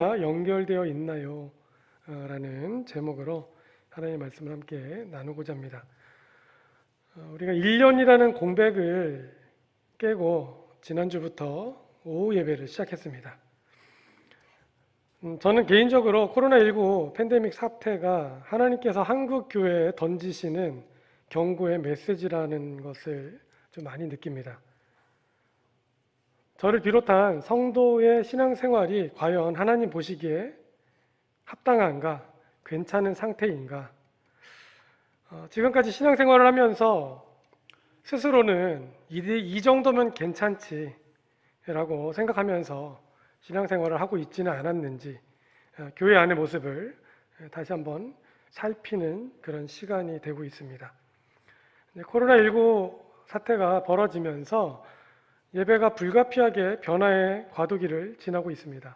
연결되어 있나요? 라는 제목으로 하나님의 말씀을 함께 나누고자 합니다. 우리가 1년이라는 공백을 깨고 지난주부터 오후 예배를 시작했습니다. 저는 개인적으로 코로나19 팬데믹 사태가 하나님께서 한국 교회에 던지시는 경고의 메시지라는 것을 좀 많이 느낍니다. 저를 비롯한 성도의 신앙생활이 과연 하나님 보시기에 합당한가, 괜찮은 상태인가? 지금까지 신앙생활을 하면서 스스로는 이 정도면 괜찮지 라고 생각하면서 신앙생활을 하고 있지는 않았는지 교회 안의 모습을 다시 한번 살피는 그런 시간이 되고 있습니다. 코로나19 사태가 벌어지면서 예배가 불가피하게 변화의 과도기를 지나고 있습니다.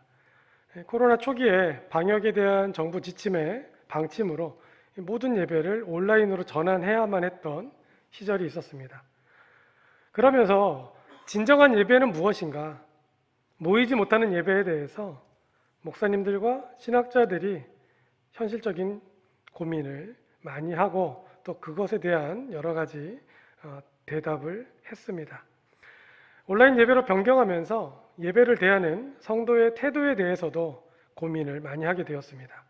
코로나 초기에 방역에 대한 정부 지침의 방침으로 모든 예배를 온라인으로 전환해야만 했던 시절이 있었습니다. 그러면서 진정한 예배는 무엇인가? 모이지 못하는 예배에 대해서 목사님들과 신학자들이 현실적인 고민을 많이 하고 또 그것에 대한 여러 가지 대답을 했습니다. 온라인 예배로 변경하면서 예배를 대하는 성도의 태도에 대해서도 고민을 많이 하게 되었습니다.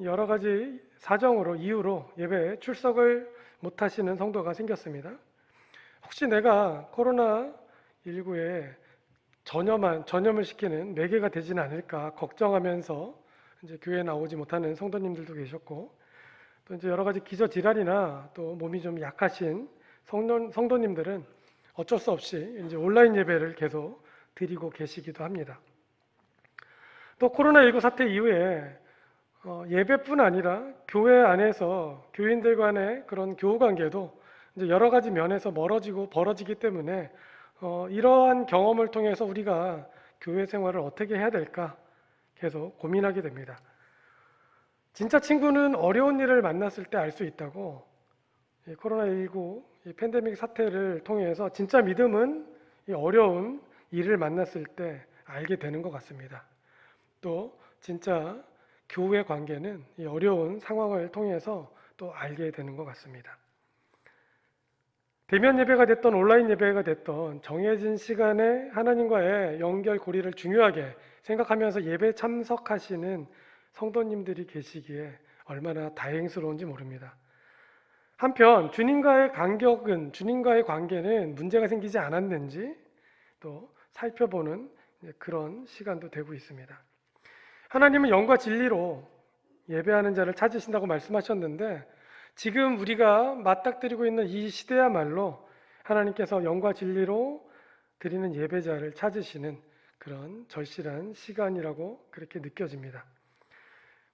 여러 가지 사정으로 이유로 예배에 출석을 못하시는 성도가 생겼습니다. 혹시 내가 코로나19에 전염을 시키는 매개가 되지는 않을까 걱정하면서 이제 교회에 나오지 못하는 성도님들도 계셨고, 또 이제 여러 가지 기저질환이나 또 몸이 좀 약하신 성도님들은 어쩔 수 없이 이제 온라인 예배를 계속 드리고 계시기도 합니다. 또 코로나19 사태 이후에 예배뿐 아니라 교회 안에서 교인들 간의 그런 교우 관계도 이제 여러 가지 면에서 멀어지고 벌어지기 때문에 이러한 경험을 통해서 우리가 교회 생활을 어떻게 해야 될까 계속 고민하게 됩니다. 진짜 친구는 어려운 일을 만났을 때 알 수 있다고, 코로나19 팬데믹 사태를 통해서 진짜 믿음은 이 어려운 일을 만났을 때 알게 되는 것 같습니다. 또 진짜 교우의 관계는 이 어려운 상황을 통해서 또 알게 되는 것 같습니다. 대면 예배가 됐던 온라인 예배가 됐던 정해진 시간에 하나님과의 연결 고리를 중요하게 생각하면서 예배 참석하시는 성도님들이 계시기에 얼마나 다행스러운지 모릅니다. 한편 주님과의 관계는 문제가 생기지 않았는지 또 살펴보는 그런 시간도 되고 있습니다. 하나님은 영과 진리로 예배하는 자를 찾으신다고 말씀하셨는데, 지금 우리가 맞닥뜨리고 있는 이 시대야말로 하나님께서 영과 진리로 드리는 예배자를 찾으시는 그런 절실한 시간이라고 그렇게 느껴집니다.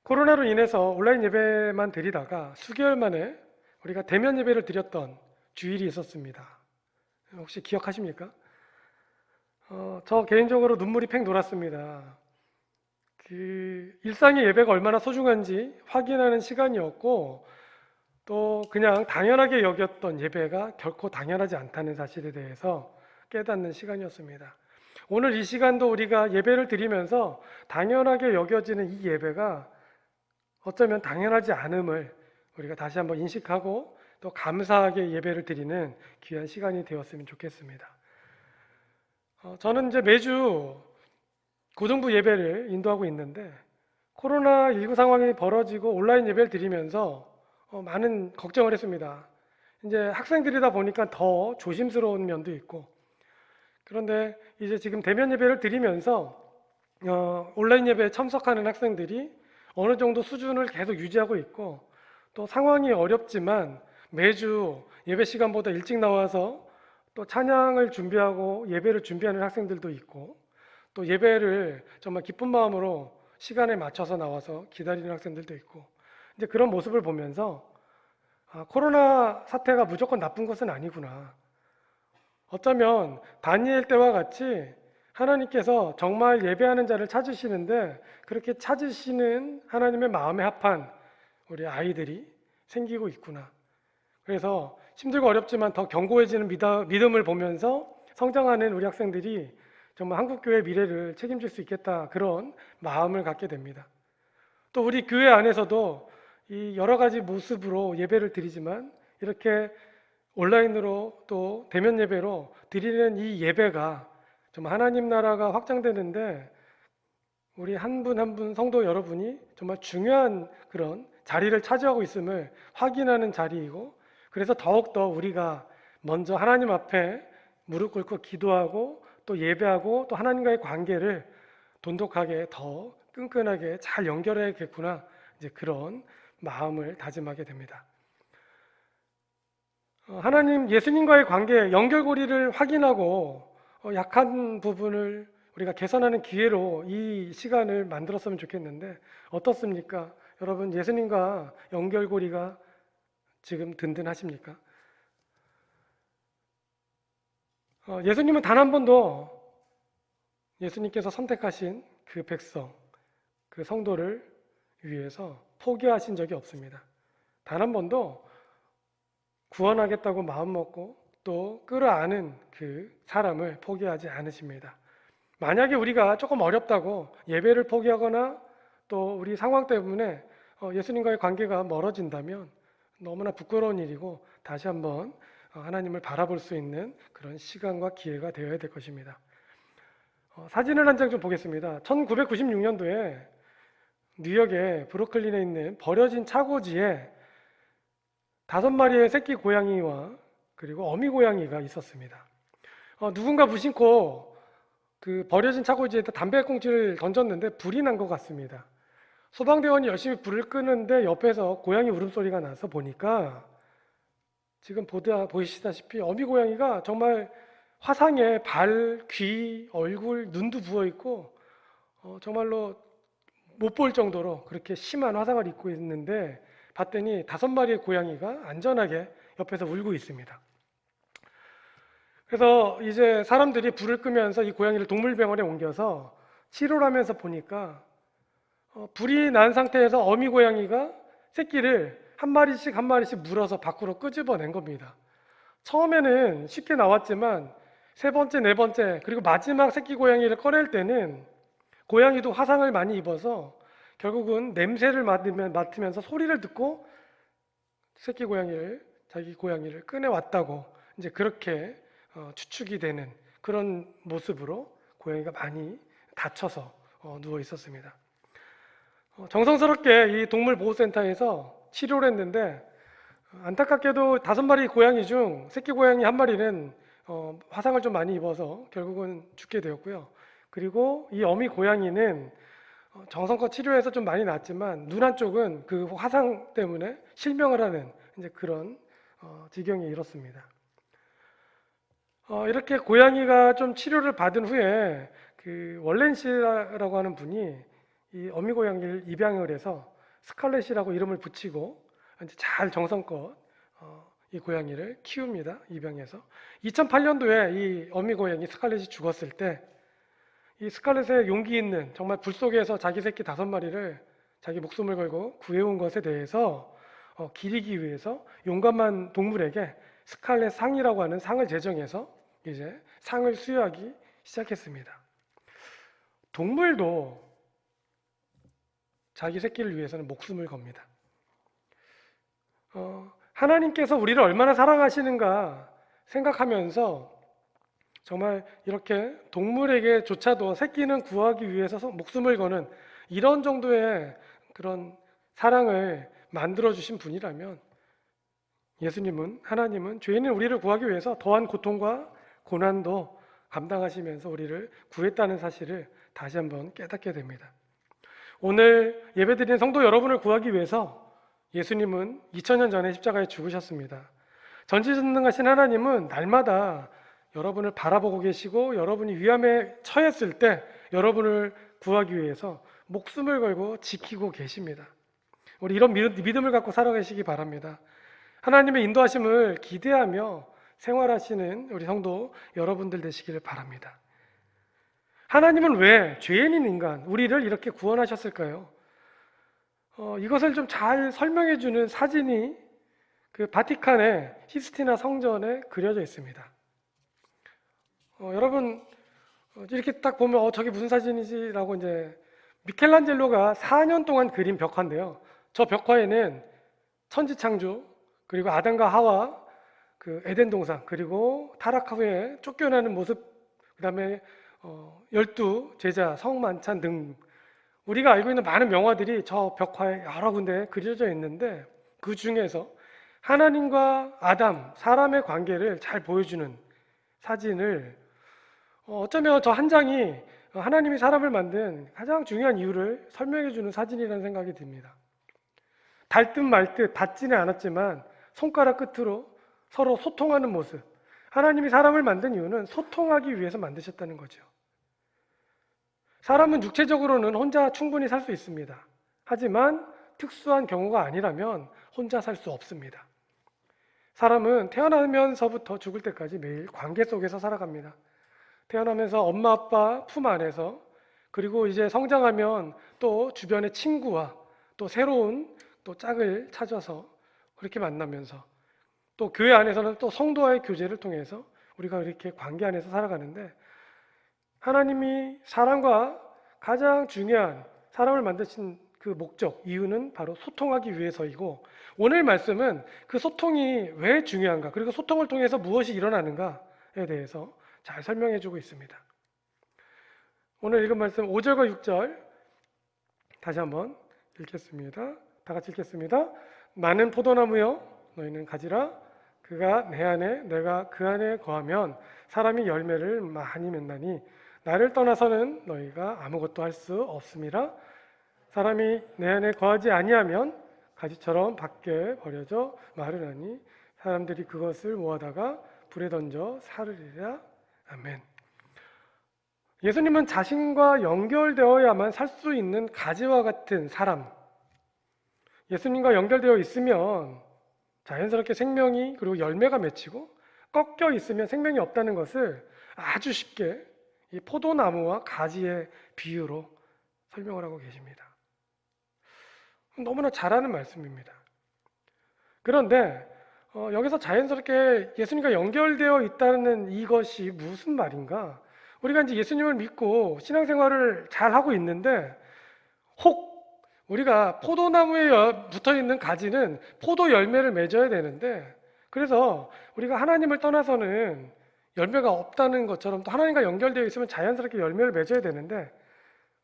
코로나로 인해서 온라인 예배만 드리다가 수개월 만에 우리가 대면 예배를 드렸던 주일이 있었습니다. 혹시 기억하십니까? 저 개인적으로 눈물이 팽 돌았습니다. 일상의 예배가 얼마나 소중한지 확인하는 시간이었고, 또 그냥 당연하게 여겼던 예배가 결코 당연하지 않다는 사실에 대해서 깨닫는 시간이었습니다. 오늘 이 시간도 우리가 예배를 드리면서 당연하게 여겨지는 이 예배가 어쩌면 당연하지 않음을 우리가 다시 한번 인식하고 또 감사하게 예배를 드리는 귀한 시간이 되었으면 좋겠습니다. 저는 이제 매주 고등부 예배를 인도하고 있는데, 코로나19 상황이 벌어지고 온라인 예배를 드리면서 많은 걱정을 했습니다. 이제 학생들이다 보니까 더 조심스러운 면도 있고, 그런데 이제 지금 대면 예배를 드리면서 온라인 예배에 참석하는 학생들이 어느 정도 수준을 계속 유지하고 있고, 또 상황이 어렵지만 매주 예배 시간보다 일찍 나와서 또 찬양을 준비하고 예배를 준비하는 학생들도 있고, 또 예배를 정말 기쁜 마음으로 시간에 맞춰서 나와서 기다리는 학생들도 있고, 이제 그런 모습을 보면서 코로나 사태가 무조건 나쁜 것은 아니구나. 어쩌면 다니엘 때와 같이 하나님께서 정말 예배하는 자를 찾으시는데, 그렇게 찾으시는 하나님의 마음에 합한 우리 아이들이 생기고 있구나. 그래서 힘들고 어렵지만 더 견고해지는 믿음을 보면서 성장하는 우리 학생들이 정말 한국교회 미래를 책임질 수 있겠다, 그런 마음을 갖게 됩니다. 또 우리 교회 안에서도 이 여러 가지 모습으로 예배를 드리지만 이렇게 온라인으로 또 대면 예배로 드리는 이 예배가 정말 하나님 나라가 확장되는데 우리 한 분 한 분 성도 여러분이 정말 중요한 그런 자리를 차지하고 있음을 확인하는 자리이고, 그래서 더욱더 우리가 먼저 하나님 앞에 무릎 꿇고 기도하고 또 예배하고 또 하나님과의 관계를 돈독하게 더 끈끈하게 잘 연결해야겠구나, 이제 그런 마음을 다짐하게 됩니다. 하나님, 예수님과의 관계 연결고리를 확인하고 약한 부분을 우리가 개선하는 기회로 이 시간을 만들었으면 좋겠는데 어떻습니까? 여러분, 예수님과 연결고리가 지금 든든하십니까? 예수님은 단 한 번도 예수님께서 선택하신 그 백성, 그 성도를 위해서 포기하신 적이 없습니다. 단 한 번도 구원하겠다고 마음먹고 또 끌어안은 그 사람을 포기하지 않으십니다. 만약에 우리가 조금 어렵다고 예배를 포기하거나 또 우리 상황 때문에 예수님과의 관계가 멀어진다면 너무나 부끄러운 일이고 다시 한번 하나님을 바라볼 수 있는 그런 시간과 기회가 되어야 될 것입니다. 사진을 한 장 좀 보겠습니다. 1996년도에 뉴욕의 브루클린에 있는 버려진 차고지에 5마리의 새끼 고양이와 그리고 어미 고양이가 있었습니다. 누군가 무심코 그 버려진 차고지에다 담배꽁초를 던졌는데 불이 난 것 같습니다. 소방대원이 열심히 불을 끄는데 옆에서 고양이 울음소리가 나서 보니까 지금 보시다시피 어미 고양이가 정말 화상에 발, 귀, 얼굴, 눈도 부어있고 정말로 못 볼 정도로 그렇게 심한 화상을 입고 있는데 봤더니 5마리의 고양이가 안전하게 옆에서 울고 있습니다. 그래서 이제 사람들이 불을 끄면서 이 고양이를 동물병원에 옮겨서 치료를 하면서 보니까 불이 난 상태에서 어미 고양이가 새끼를 한 마리씩 물어서 밖으로 끄집어낸 겁니다. 처음에는 쉽게 나왔지만 세 번째, 네 번째, 그리고 마지막 새끼 고양이를 꺼낼 때는 고양이도 화상을 많이 입어서 결국은 냄새를 맡으면서 소리를 듣고 자기 고양이를 꺼내왔다고 이제 그렇게 추측이 되는 그런 모습으로 고양이가 많이 다쳐서 누워 있었습니다. 정성스럽게 이 동물보호센터에서 치료를 했는데 안타깝게도 5마리 고양이 중 새끼 고양이 1마리는 화상을 좀 많이 입어서 결국은 죽게 되었고요. 그리고 이 어미 고양이는 정성껏 치료해서 좀 많이 낫지만 눈 한쪽은 그 화상 때문에 실명을 하는 이제 그런 지경에 이렇습니다. 이렇게 고양이가 좀 치료를 받은 후에 그 월렌 씨라고 하는 분이 이 어미 고양이를 입양을 해서 스칼렛이라고 이름을 붙이고 이제 잘 정성껏 이 고양이를 키웁니다. 입양해서 2008년도에 이 어미 고양이 스칼렛이 죽었을 때 이 스칼렛의 용기 있는 정말 불 속에서 자기 새끼 5마리를 자기 목숨을 걸고 구해온 것에 대해서 기리기 위해서 용감한 동물에게 스칼렛 상이라고 하는 상을 제정해서 이제 상을 수여하기 시작했습니다. 동물도 자기 새끼를 위해서는 목숨을 겁니다. 하나님께서 우리를 얼마나 사랑하시는가 생각하면서 정말 이렇게 동물에게조차도 새끼는 구하기 위해서 목숨을 거는 이런 정도의 그런 사랑을 만들어주신 분이라면 예수님은, 하나님은 죄인인 우리를 구하기 위해서 더한 고통과 고난도 감당하시면서 우리를 구했다는 사실을 다시 한번 깨닫게 됩니다. 오늘 예배드리는 성도 여러분을 구하기 위해서 예수님은 2000년 전에 십자가에 죽으셨습니다. 전지전능하신 하나님은 날마다 여러분을 바라보고 계시고 여러분이 위험에 처했을 때 여러분을 구하기 위해서 목숨을 걸고 지키고 계십니다. 우리 이런 믿음을 갖고 살아가시기 바랍니다. 하나님의 인도하심을 기대하며 생활하시는 우리 성도 여러분들 되시기를 바랍니다. 하나님은 왜 죄인인 인간, 우리를 이렇게 구원하셨을까요? 이것을 좀 잘 설명해 주는 사진이 그 바티칸의 시스티나 성전에 그려져 있습니다. 여러분 이렇게 딱 보면 저게 무슨 사진이지라고 이제 미켈란젤로가 4년 동안 그린 벽화인데요. 저 벽화에는 천지창조, 그리고 아담과 하와, 그 에덴 동산, 그리고 타락 후에 쫓겨나는 모습, 그다음에 12 제자, 성만찬 등 우리가 알고 있는 많은 명화들이 저 벽화에 여러 군데 그려져 있는데 그 중에서 하나님과 아담, 사람의 관계를 잘 보여주는 사진을 어쩌면 저 한 장이 하나님이 사람을 만든 가장 중요한 이유를 설명해 주는 사진이라는 생각이 듭니다. 닿듯 말듯 닿지는 않았지만 손가락 끝으로 서로 소통하는 모습. 하나님이 사람을 만든 이유는 소통하기 위해서 만드셨다는 거죠. 사람은 육체적으로는 혼자 충분히 살 수 있습니다. 하지만 특수한 경우가 아니라면 혼자 살 수 없습니다. 사람은 태어나면서부터 죽을 때까지 매일 관계 속에서 살아갑니다. 태어나면서 엄마 아빠 품 안에서, 그리고 이제 성장하면 또 주변의 친구와 또 새로운 또 짝을 찾아서 그렇게 만나면서 또 교회 안에서는 또 성도와의 교제를 통해서 우리가 이렇게 관계 안에서 살아가는데, 하나님이 사람과 가장 중요한 사람을 만드신 그 목적, 이유는 바로 소통하기 위해서이고, 오늘 말씀은 그 소통이 왜 중요한가, 그리고 소통을 통해서 무엇이 일어나는가에 대해서 잘 설명해 주고 있습니다. 오늘 읽은 말씀 5절과 6절 다시 한번 읽겠습니다. 다 같이 읽겠습니다. 나는 포도나무여 너희는 가지라. 그가 내 안에 내가 그 안에 거하면 사람이 열매를 많이 맺나니 나를 떠나서는 너희가 아무것도 할 수 없음이라. 사람이 내 안에 거하지 아니하면 가지처럼 밖에 버려져 마르나니 사람들이 그것을 모아다가 불에 던져 사르리라. 아멘. 예수님은 자신과 연결되어야만 살 수 있는 가지와 같은 사람. 예수님과 연결되어 있으면 자연스럽게 생명이, 그리고 열매가 맺히고, 꺾여 있으면 생명이 없다는 것을 아주 쉽게 이 포도나무와 가지의 비유로 설명을 하고 계십니다. 너무나 잘하는 말씀입니다. 그런데 여기서 자연스럽게 예수님과 연결되어 있다는 이것이 무슨 말인가? 우리가 이제 예수님을 믿고 신앙생활을 잘 하고 있는데, 혹 우리가 포도나무에 붙어 있는 가지는 포도 열매를 맺어야 되는데, 그래서 우리가 하나님을 떠나서는 열매가 없다는 것처럼 또 하나님과 연결되어 있으면 자연스럽게 열매를 맺어야 되는데,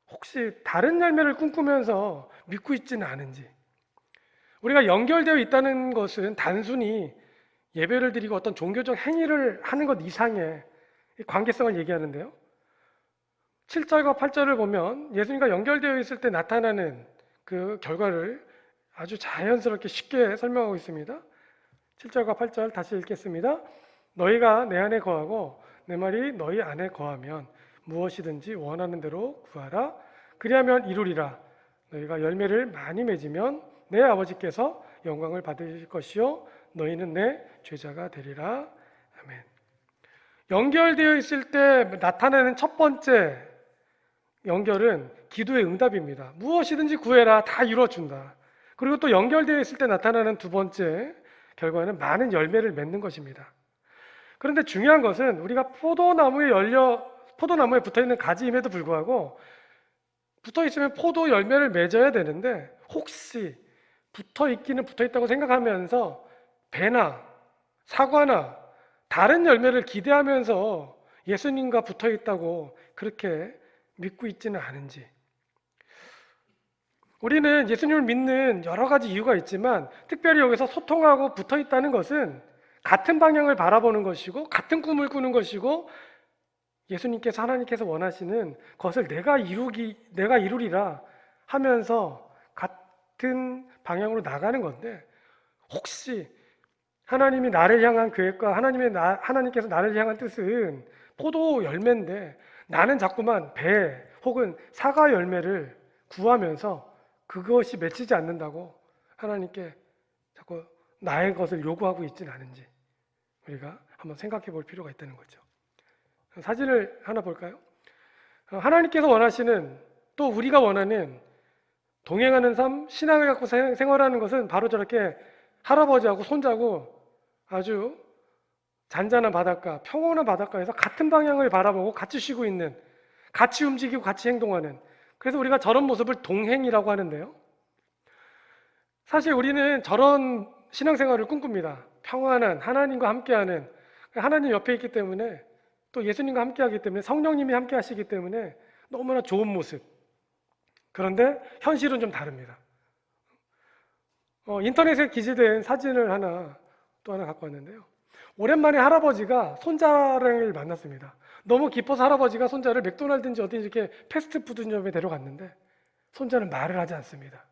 혹시 다른 열매를 꿈꾸면서 믿고 있지는 않은지. 우리가 연결되어 있다는 것은 단순히 예배를 드리고 어떤 종교적 행위를 하는 것 이상의 관계성을 얘기하는데요. 7절과 8절을 보면 예수님과 연결되어 있을 때 나타나는 그 결과를 아주 자연스럽게 쉽게 설명하고 있습니다. 7절과 8절 다시 읽겠습니다. 너희가 내 안에 거하고 내 말이 너희 안에 거하면 무엇이든지 원하는 대로 구하라. 그리하면 이루리라. 너희가 열매를 많이 맺으면 내 아버지께서 영광을 받으실 것이요 너희는 내 죄자가 되리라. 아멘. 연결되어 있을 때 나타나는 첫 번째 연결은 기도의 응답입니다. 무엇이든지 구해라, 다 이루어준다. 그리고 또 연결되어 있을 때 나타나는 두 번째 결과는 많은 열매를 맺는 것입니다. 그런데 중요한 것은 우리가 포도나무에 붙어있는 가지임에도 불구하고 붙어있으면 포도 열매를 맺어야 되는데, 혹시 붙어있기는 붙어있다고 생각하면서 배나 사과나 다른 열매를 기대하면서 예수님과 붙어있다고 그렇게 믿고 있지는 않은지. 우리는 예수님을 믿는 여러 가지 이유가 있지만 특별히 여기서 소통하고 붙어있다는 것은 같은 방향을 바라보는 것이고 같은 꿈을 꾸는 것이고, 예수님께서 하나님께서 원하시는 것을 내가 이루리라 하면서 같은 방향으로 나가는 건데, 혹시 하나님이 나를 향한 계획과 하나님께서 나를 향한 뜻은 포도 열매인데 나는 자꾸만 배 혹은 사과 열매를 구하면서 그것이 맺히지 않는다고 하나님께 자꾸 나의 것을 요구하고 있지는 않은지 우리가 한번 생각해 볼 필요가 있다는 거죠. 사진을 하나 볼까요? 하나님께서 원하시는, 또 우리가 원하는 동행하는 삶, 신앙을 갖고 생활하는 것은 바로 저렇게 할아버지하고 손자고 아주 잔잔한 바닷가, 평온한 바닷가에서 같은 방향을 바라보고 같이 쉬고 있는, 같이 움직이고 같이 행동하는, 그래서 우리가 저런 모습을 동행이라고 하는데요. 사실 우리는 저런 신앙생활을 꿈꿉니다. 평안한 하나님과 함께하는, 하나님 옆에 있기 때문에, 또 예수님과 함께하기 때문에, 성령님이 함께 하시기 때문에 너무나 좋은 모습. 그런데 현실은 좀 다릅니다. 인터넷에 기재된 사진을 또 하나 갖고 왔는데요. 오랜만에 할아버지가 손자를 만났습니다. 너무 기뻐서 할아버지가 손자를 맥도날드인지 어딘지 이렇게 패스트푸드점에 데려갔는데 손자는 말을 하지 않습니다.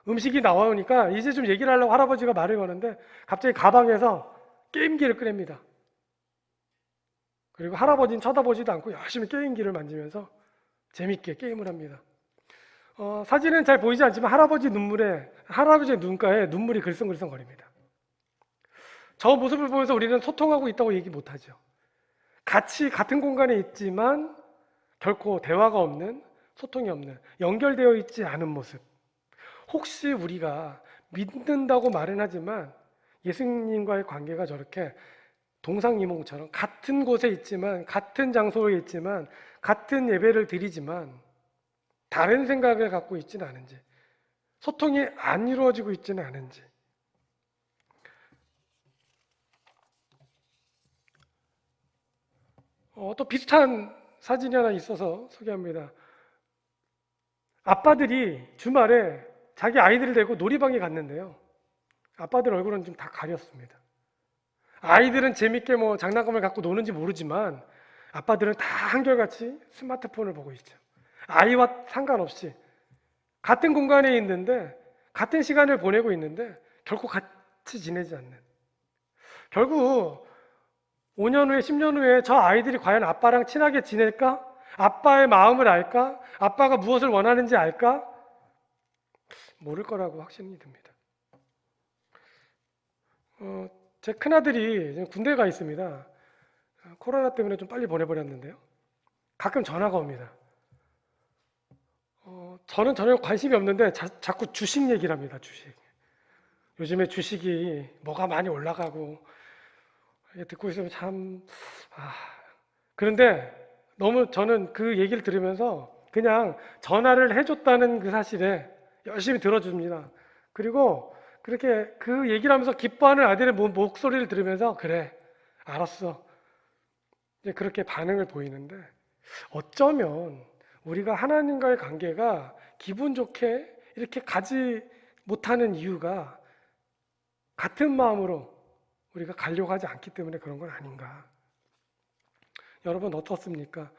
음식이 나오니까 이제 좀 얘기를 하려고 할아버지가 말을 거는데 갑자기 가방에서 게임기를 꺼냅니다. 그리고 할아버지는 쳐다보지도 않고 열심히 게임기를 만지면서 재밌게 게임을 합니다. 사진은 잘 보이지 않지만 할아버지의 눈가에 눈물이 글썽글썽거립니다. 저 모습을 보면서 우리는 소통하고 있다고 얘기 못하죠. 같은 공간에 있지만 결코 대화가 없는, 소통이 없는, 연결되어 있지 않은 모습. 혹시 우리가 믿는다고 말은 하지만 예수님과의 관계가 저렇게 동상이몽처럼 같은 곳에 있지만, 같은 장소에 있지만, 같은 예배를 드리지만 다른 생각을 갖고 있지는 않은지, 소통이 안 이루어지고 있지는 않은지. 또 비슷한 사진이 하나 있어서 소개합니다. 아빠들이 주말에 자기 아이들을 데리고 놀이방에 갔는데요. 아빠들 얼굴은 좀 다 가렸습니다. 아이들은 재밌게 장난감을 갖고 노는지 모르지만 아빠들은 다 한결같이 스마트폰을 보고 있죠. 아이와 상관없이 같은 공간에 있는데, 같은 시간을 보내고 있는데 결코 같이 지내지 않는, 결국 5년 후에 10년 후에 저 아이들이 과연 아빠랑 친하게 지낼까? 아빠의 마음을 알까? 아빠가 무엇을 원하는지 알까? 모를 거라고 확신이 듭니다. 제 큰아들이 군대에 가 있습니다. 코로나 때문에 좀 빨리 보내버렸는데요. 가끔 전화가 옵니다. 저는 전혀 관심이 없는데 자꾸 주식 얘기를 합니다. 주식. 요즘에 주식이 뭐가 많이 올라가고, 듣고 있으면 참, 그런데 너무 저는 그 얘기를 들으면서 그냥 전화를 해줬다는 그 사실에 열심히 들어줍니다. 그리고 그렇게 그 얘기를 하면서 기뻐하는 아들의 목소리를 들으면서 그래, 알았어. 이제 그렇게 반응을 보이는데, 어쩌면 우리가 하나님과의 관계가 기분 좋게 이렇게 가지 못하는 이유가 같은 마음으로 우리가 가려고 하지 않기 때문에 그런 건 아닌가. 여러분 어떻습니까?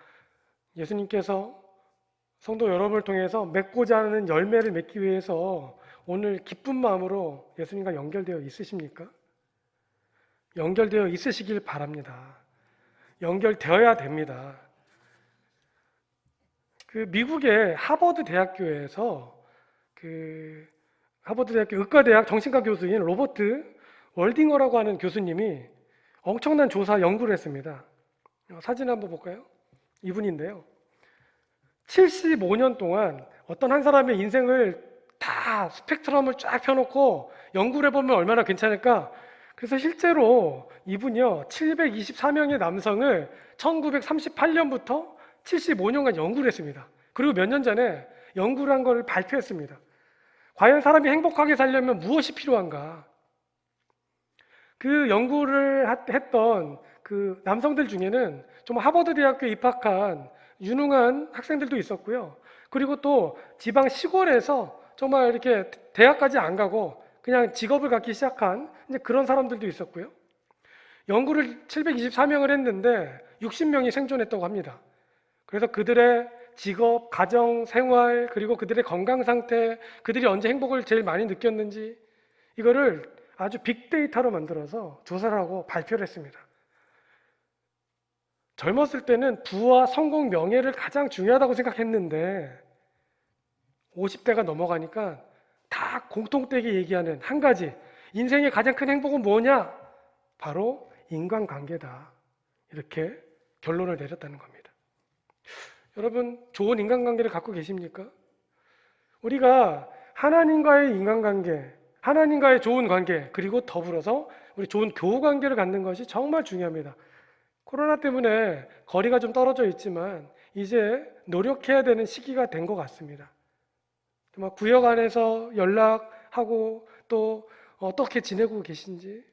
예수님께서 성도 여러분을 통해서 맺고자 하는 열매를 맺기 위해서 오늘 기쁜 마음으로 예수님과 연결되어 있으십니까? 연결되어 있으시길 바랍니다. 연결되어야 됩니다. 미국의 하버드 대학교에서 하버드 대학교 의과대학 정신과 교수인 로버트 월딩어라고 하는 교수님이 엄청난 조사 연구를 했습니다. 사진 한번 볼까요? 이분인데요. 75년 동안 어떤 한 사람의 인생을 다 스펙트럼을 쫙 펴놓고 연구를 해보면 얼마나 괜찮을까? 그래서 실제로 이분이요, 724명의 남성을 1938년부터 75년간 연구를 했습니다. 그리고 몇 년 전에 연구를 한 걸 발표했습니다. 과연 사람이 행복하게 살려면 무엇이 필요한가? 그 연구를 했던 그 남성들 중에는 정말 하버드 대학교에 입학한 유능한 학생들도 있었고요. 그리고 또 지방 시골에서 정말 이렇게 대학까지 안 가고 그냥 직업을 갖기 시작한 이제 그런 사람들도 있었고요. 연구를 724명을 했는데 60명이 생존했다고 합니다. 그래서 그들의 직업, 가정, 생활, 그리고 그들의 건강 상태, 그들이 언제 행복을 제일 많이 느꼈는지 이거를 아주 빅데이터로 만들어서 조사를 하고 발표를 했습니다. 젊었을 때는 부와 성공, 명예를 가장 중요하다고 생각했는데 50대가 넘어가니까 다 공통되게 얘기하는 한 가지, 인생의 가장 큰 행복은 뭐냐? 바로 인간관계다. 이렇게 결론을 내렸다는 겁니다. 여러분, 좋은 인간관계를 갖고 계십니까? 우리가 하나님과의 인간관계, 하나님과의 좋은 관계, 그리고 더불어서 우리 좋은 교우 관계를 갖는 것이 정말 중요합니다. 코로나 때문에 거리가 좀 떨어져 있지만 이제 노력해야 되는 시기가 된 것 같습니다. 정말 구역 안에서 연락하고 또 어떻게 지내고 계신지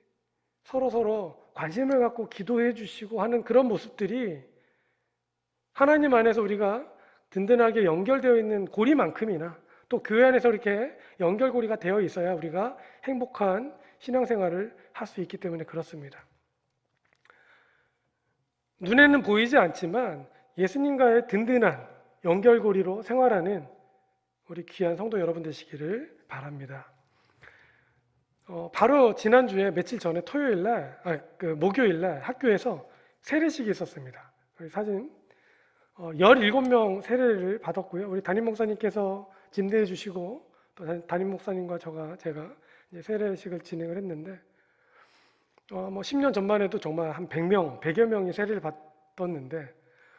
서로 관심을 갖고 기도해 주시고 하는 그런 모습들이 하나님 안에서 우리가 든든하게 연결되어 있는 고리만큼이나 또 교회 안에서 이렇게 연결고리가 되어 있어야 우리가 행복한 신앙생활을 할 수 있기 때문에 그렇습니다. 눈에는 보이지 않지만 예수님과의 든든한 연결고리로 생활하는 우리 귀한 성도 여러분 되시기를 바랍니다. 바로 지난주에 며칠 전에 목요일날 학교에서 세례식이 있었습니다. 사진 17명 세례를 받았고요. 우리 담임 목사님께서 진대해 주시고 또 담임 목사님과 제가 이제 세례식을 진행을 했는데 10년 전만 해도 정말 한 100여 명이 세례를 받았는데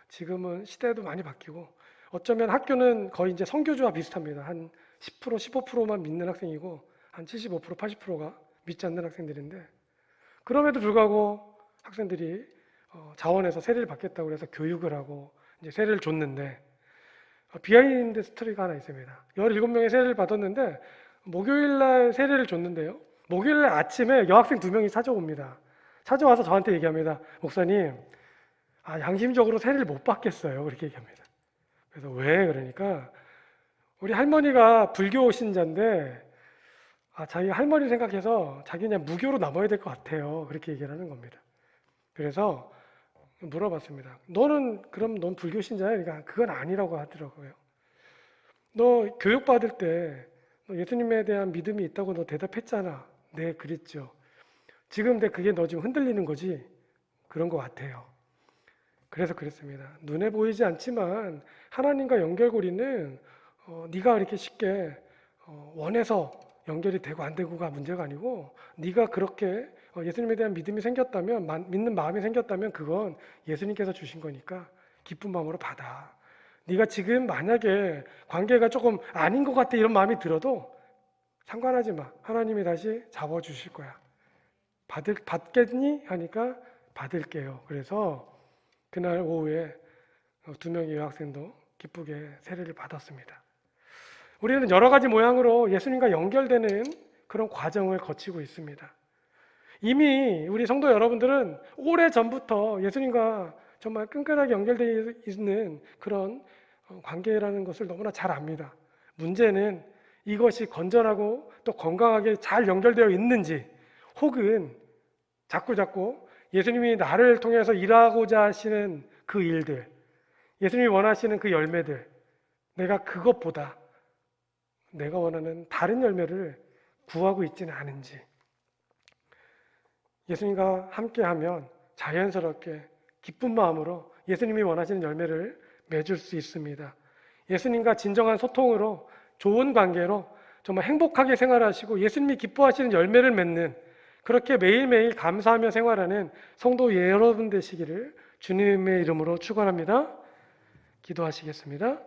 지금은 시대도 많이 바뀌고 어쩌면 학교는 거의 이제 선교주와 비슷합니다. 한 10%, 15%만 믿는 학생이고 한 75%, 80%가 믿지 않는 학생들인데 그럼에도 불구하고 학생들이 자원에서 세례를 받겠다고 해서 교육을 하고 이제 세례를 줬는데 비하인드 스토리가 하나 있습니다. 17명의 세례를 받았는데 목요일날 세례를 줬는데요. 목요일날 아침에 여학생 2명이 찾아옵니다. 찾아와서 저한테 얘기합니다. 목사님, 양심적으로 세례를 못 받겠어요. 그렇게 얘기합니다. 그래서 왜? 그러니까 우리 할머니가 불교 신자인데 자기 할머니 생각해서 자기 그냥 무교로 남아야 될 것 같아요. 그렇게 얘기를 하는 겁니다. 그래서 물어봤습니다. 그럼 넌 불교 신자야? 그러니까 그건 아니라고 하더라고요. 너 교육받을 때 너 예수님에 대한 믿음이 있다고 너 대답했잖아. 네, 그랬죠. 지금 그게 너 지금 흔들리는 거지? 그런 것 같아요. 그래서 그랬습니다. 눈에 보이지 않지만 하나님과 연결고리는 네가 이렇게 쉽게 원해서 연결이 되고 안 되고가 문제가 아니고 네가 그렇게 예수님에 대한 믿음이 생겼다면 믿는 마음이 생겼다면 그건 예수님께서 주신 거니까 기쁜 마음으로 받아. 네가 지금 만약에 관계가 조금 아닌 것 같아 이런 마음이 들어도 상관하지 마. 하나님이 다시 잡아주실 거야. 받겠니? 하니까 받을게요. 그래서 그날 오후에 2명의 여학생도 기쁘게 세례를 받았습니다. 우리는 여러 가지 모양으로 예수님과 연결되는 그런 과정을 거치고 있습니다. 이미 우리 성도 여러분들은 오래전부터 예수님과 정말 끈끈하게 연결되어 있는 그런 관계라는 것을 너무나 잘 압니다. 문제는 이것이 건전하고 또 건강하게 잘 연결되어 있는지 혹은 자꾸 예수님이 나를 통해서 일하고자 하시는 그 일들, 예수님이 원하시는 그 열매들, 내가 그것보다 내가 원하는 다른 열매를 구하고 있지는 않은지 예수님과 함께하면 자연스럽게 기쁜 마음으로 예수님이 원하시는 열매를 맺을 수 있습니다. 예수님과 진정한 소통으로 좋은 관계로 정말 행복하게 생활하시고 예수님이 기뻐하시는 열매를 맺는 그렇게 매일매일 감사하며 생활하는 성도 여러분 되시기를 주님의 이름으로 축원합니다. 기도하시겠습니다.